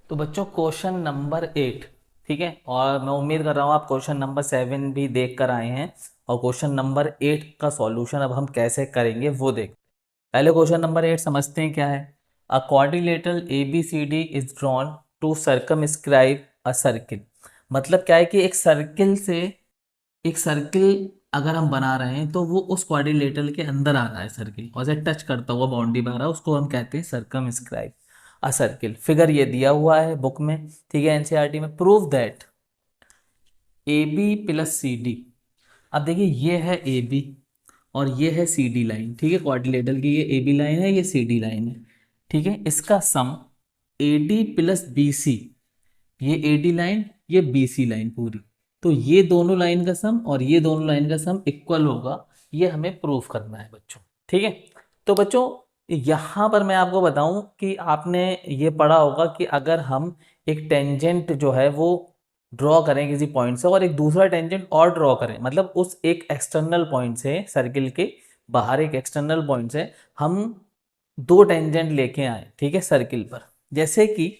तो बच्चों question number 8, ठीक है। और मैं उम्मीद कर रहा हूँ आप क्वेश्चन नंबर 7 भी देख कर आए हैं। और क्वेश्चन नंबर 8 का सॉल्यूशन अब हम कैसे करेंगे वो देख। पहले क्वेश्चन नंबर 8 समझते हैं क्या है। A quadrilateral A B C D is drawn to circumscribe a circle. मतलब क्या है कि एक सर्किल अगर हम बना रहे हैं तो वो उस क्वाड्रिलेटरल के अंदर आ रहा है, सर्किल और से टच करता हुआ बाउंड्री में आ रहा है, उसको हम कहते हैं सर्कमस्क्राइब अ सर्किल। फिगर ये दिया हुआ है बुक में, ठीक है, एनसीईआरटी में। Prove that A B plus C D. अब देखिए ये है ए बी और ये है सी डी लाइन, ठीक है। क्वाड्रिलेटरल की ये ए बी लाइन है, ये सी डी लाइन है, ठीक है। इसका sum A D plus B C, ये ए डी लाइन ये बी सी लाइन पूरी, तो ये दोनों लाइन का सम और ये दोनों लाइन का सम इक्वल होगा। ये हमें प्रूफ करना है बच्चों, ठीक है। तो बच्चों यहाँ पर मैं आपको बताऊं कि आपने ये पढ़ा होगा कि अगर हम एक टेंजेंट जो है वो ड्रॉ करें किसी पॉइंट से और एक दूसरा टेंजेंट और ड्रॉ करें, मतलब उस एक एक्सटर्नल पॉइंट से, सर्किल के बाहर एक एक्सटर्नल पॉइंट से हम दो टेंजेंट लेके आए, ठीक है, सर्किल पर। जैसे कि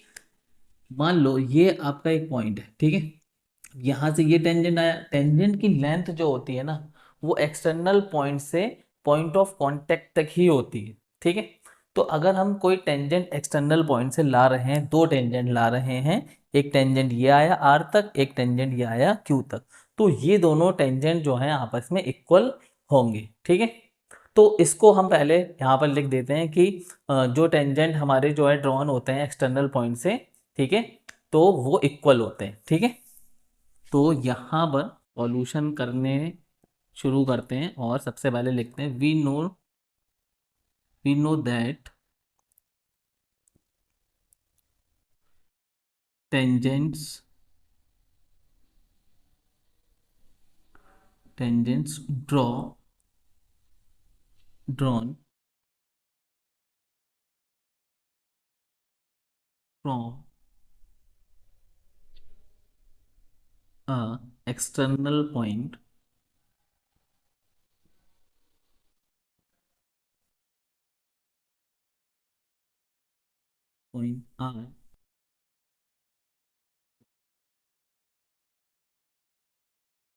मान लो ये आपका एक पॉइंट है, ठीक है। यहाँ से ये टेंजेंट आया, टेंजेंट की लेंथ जो होती है ना वो एक्सटर्नल पॉइंट से पॉइंट ऑफ कांटेक्ट तक ही होती है, ठीक है। तो अगर हम कोई टेंजेंट एक्सटर्नल पॉइंट से ला रहे हैं, दो टेंजेंट ला रहे हैं, एक टेंजेंट ये आया आर तक, एक टेंजेंट ये आया क्यू तक, तो ये दोनों टेंजेंट जो हैं आपस में इक्वल होंगे, ठीक है। तो इसको हम पहले यहाँ पर लिख देते हैं कि जो टेंजेंट हमारे जो है ड्रॉन होते हैं एक्सटर्नल पॉइंट से, ठीक है, तो वो इक्वल होते हैं, ठीक है। तो यहाँ पर सॉल्यूशन करने शुरू करते हैं और सबसे पहले लिखते हैं we know that tangents drawn from a external point R,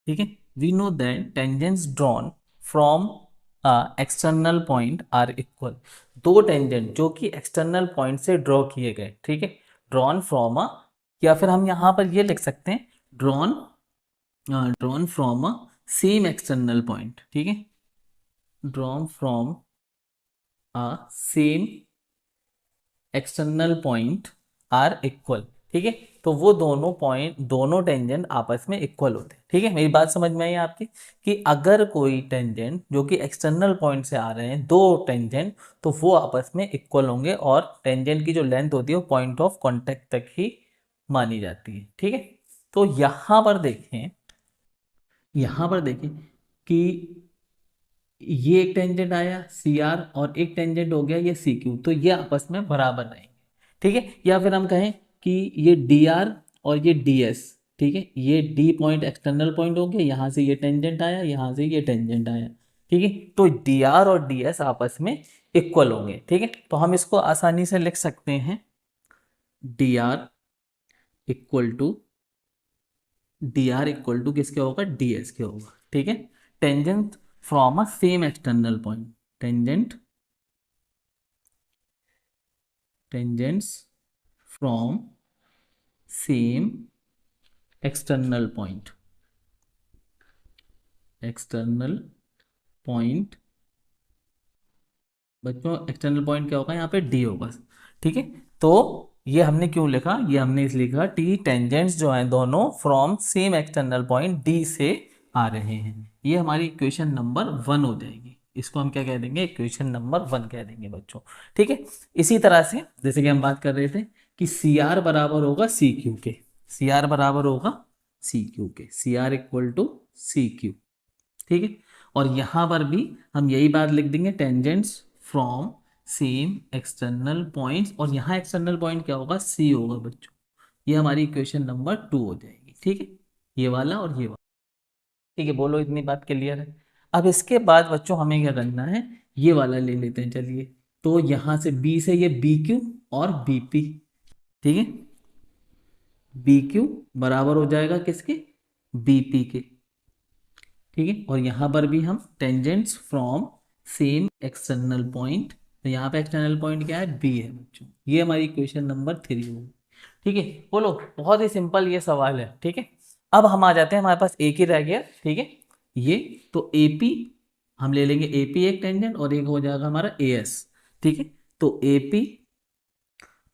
ठीक है। We know that tangents drawn from external point R equal. दो टेंजेंट जो कि एक्सटर्नल पॉइंट से ड्रॉ किए गए, ठीक है, ड्रॉन फ्रॉम अ, या फिर हम यहाँ पर ये लिख सकते हैं drawn drawn from a same external point, ठीक है, drawn from a same external point R equal, ठीक है। तो वो दोनों पॉइंट, दोनों टेंजेंट आपस में इक्वल होते हैं, ठीक है। मेरी बात समझ में आई आपकी कि अगर कोई टेंजेंट जो कि एक्सटर्नल पॉइंट से आ रहे हैं, दो टेंजेंट, तो वो आपस में इक्वल होंगे और टेंजेंट की जो लेंथ होती है वो पॉइंट ऑफ कांटेक्ट तक ही मानी जाती है, ठीक है। तो यहाँ पर देखें कि ये एक टेंजेंट आया सी आर और एक टेंजेंट हो गया ये सी क्यू, तो ये आपस में बराबर रहेंगे, ठीक है। या फिर हम कहें कि ये डी आर और ये डी एस, ठीक है, ये डी पॉइंट एक्सटर्नल पॉइंट हो गया, यहाँ से ये टेंजेंट आया, यहाँ से ये टेंजेंट आया, ठीक है। तो डी आर और डी एस आपस में इक्वल होंगे, ठीक है। तो हम इसको आसानी से लिख सकते हैं डी आर इक्वल टू किसके होगा, डी एस के होगा, ठीक है। Tangent from a same external point, tangents from same external point बच्चों एक्सटर्नल पॉइंट क्या होगा, यहाँ पे डी होगा, ठीक है। तो ये हमने क्यों लिखा, ये हमने इसलिए लिखा टी टेंजेंट्स जो हैं दोनों from same external point D से आ रहे हैं। ये हमारी इक्वेशन नंबर 1 हो जाएगी। इसको हम क्या कह देंगे, इक्वेशन नंबर 1 कह देंगे बच्चों, ठीक है। इसी तरह से जैसे कि हम बात कर रहे थे कि सी आर बराबर होगा सी क्यू के, सी आर बराबर होगा सी क्यू के, C R equal to C Q, ठीक है। और यहां पर भी हम यही बात लिख देंगे tangents from same external points, और यहाँ एक्सटर्नल पॉइंट क्या होगा, सी होगा बच्चों। ये हमारी इक्वेशन नंबर 2 हो जाएगी, ठीक है, ये वाला और ये वाला, ठीक है। बोलो इतनी बात क्लियर है। अब इसके बाद बच्चों हमें क्या करना है, ये वाला ले लेते हैं, चलिए। तो यहाँ से बी से ये बी क्यू और बी पी, ठीक है, बी क्यू बराबर हो जाएगा किसके, बी पी के, ठीक है। और यहाँ पर भी हम tangents from same external point, तो यहाँ पे एक्सटर्नल पॉइंट क्या है, बी है बच्चों। ये हमारी इक्वेशन नंबर 3 होगी, ठीक है। बोलो, बहुत ही सिंपल ये सवाल है, ठीक है। अब हम आ जाते हैं, हमारे पास एक ही रह गया, ठीक है। ये तो ए पी हम ले लेंगे, ए पी एक टेंजेंट और एक हो जाएगा हमारा ए एस, ठीक है। तो A P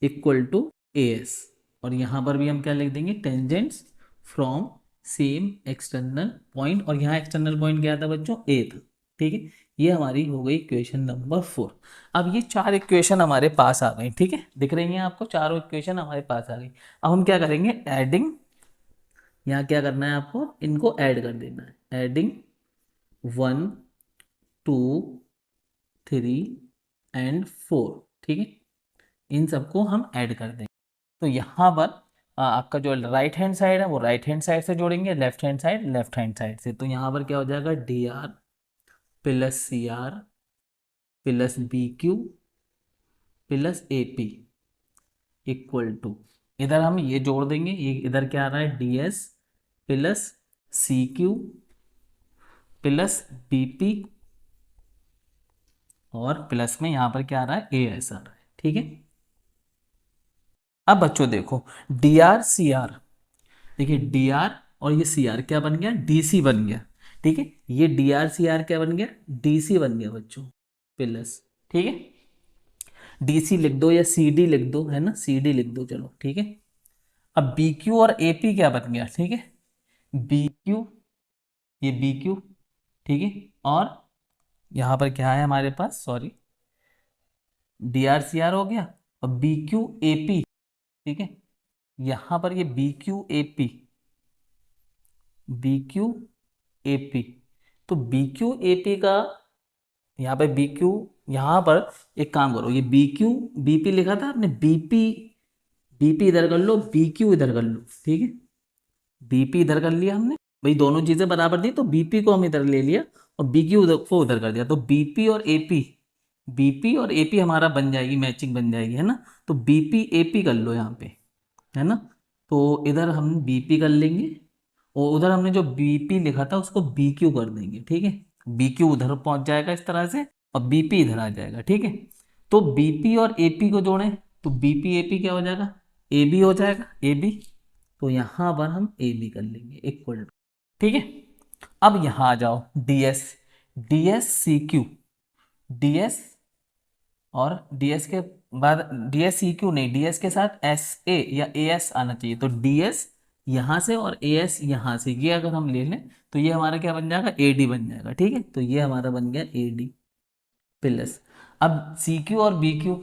equal to A S, और यहाँ पर भी हम क्या लिख देंगे, tangents from same external point, और यहाँ एक्सटर्नल पॉइंट क्या था बच्चों, ए था, ठीक है। ये हमारी हो गई इक्वेशन नंबर 4। अब ये 4 इक्वेशन हमारे पास आ गई, ठीक है, दिख रही हैं आपको, चारों इक्वेशन हमारे पास आ गई। अब हम क्या करेंगे, एडिंग, यहाँ क्या करना है आपको, इनको ऐड कर देना है, एडिंग 1 2 3 एंड 4, ठीक है। इन सबको हम ऐड कर देंगे। तो यहाँ पर आपका जो राइट हैंड साइड है वो राइट हैंड साइड से जोड़ेंगे, left hand side left hand side से। तो यहाँ पर क्या हो जाएगा, D R plus C R plus B Q plus A P equal to, इधर हम ये जोड़ देंगे, ये इधर क्या आ रहा है, D S plus C Q plus B P, और प्लस में यहाँ पर क्या आ रहा है, ए एस आ रहा है, ठीक है। अब बच्चों देखो, डी आर सी आर, देखिए डी आर और ये सी आर क्या बन गया, डी सी बन गया, ठीक है। ये डी आर सी आर क्या बन गया, डी सी बन गया बच्चों, प्लस, ठीक है। डी सी लिख दो या सी डी लिख दो, है ना, सी डी लिख दो, चलो ठीक है। अब बी क्यू और ए पी क्या बन गया, ठीक है, बी क्यू, ये बी क्यू, ठीक है। और यहाँ पर क्या है हमारे पास, sorry, D R C R हो गया, और बी क्यू ए पी, ठीक है। यहाँ पर ये B Q A P, B Q A P, तो बी क्यू ए पी का यहाँ पे बी क्यू, यहाँ पर एक काम करो, ये बी क्यू बी पी लिखा था आपने, बी पी, बी पी इधर कर लो, बी क्यू इधर कर लो, ठीक है। बी पी इधर कर लिया हमने, भाई दोनों चीजें बराबर थी तो बीपी को हम इधर ले लिया और बी क्यू को उधर कर दिया, तो बीपी और एपी, बीपी और एपी हमारा बन जाएगी, मैचिंग बन जाएगी, है ना। तो बीपी एपी कर लो यहाँ पे, है ना। तो इधर हम बीपी कर लेंगे और उधर हमने जो बीपी लिखा था उसको बी क्यू कर देंगे, ठीक है। बी क्यू उधर पहुंच जाएगा इस तरह से और बीपी इधर आ जाएगा, ठीक है। तो बीपी और एपी को जोड़ें तो बीपी एपी क्या हो जाएगा, ए बी हो जाएगा, ए बी। तो यहाँ पर हम ए बी कर लेंगे इक्वल टू, ठीक है। अब यहाँ आ जाओ, D S, D S C Q, D S और डी एस के बाद डी एस सी क्यू नहीं, डी एस के साथ एस ए या ए एस आना चाहिए, तो डी एस यहाँ से और ए एस यहाँ से, ये अगर हम ले लें तो ये हमारा क्या बन जाएगा, ए डी बन जाएगा, ठीक है। तो ये हमारा बन गया ए डी प्लस, अब सी क्यू और बी क्यू,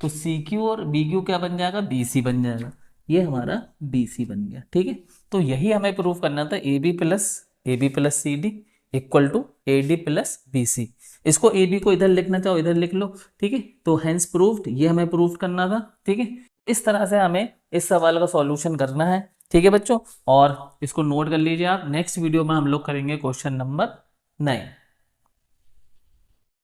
तो सी क्यू और बी क्यू क्या बन जाएगा, बी सी बन जाएगा, ये हमारा बी सी बन गया, ठीक है। तो यही हमें प्रूफ करना था, A B plus C D equal to A D plus B C. इसको ए बी को इधर लिखना चाहो इधर लिख लो, ठीक है। तो हेंस प्रूव्ड, ये हमें प्रूफ करना था, ठीक है। इस तरह से हमें इस सवाल का सॉल्यूशन करना है, ठीक है बच्चों। और इसको नोट कर लीजिए आप, नेक्स्ट वीडियो में हम लोग करेंगे क्वेश्चन नंबर 9।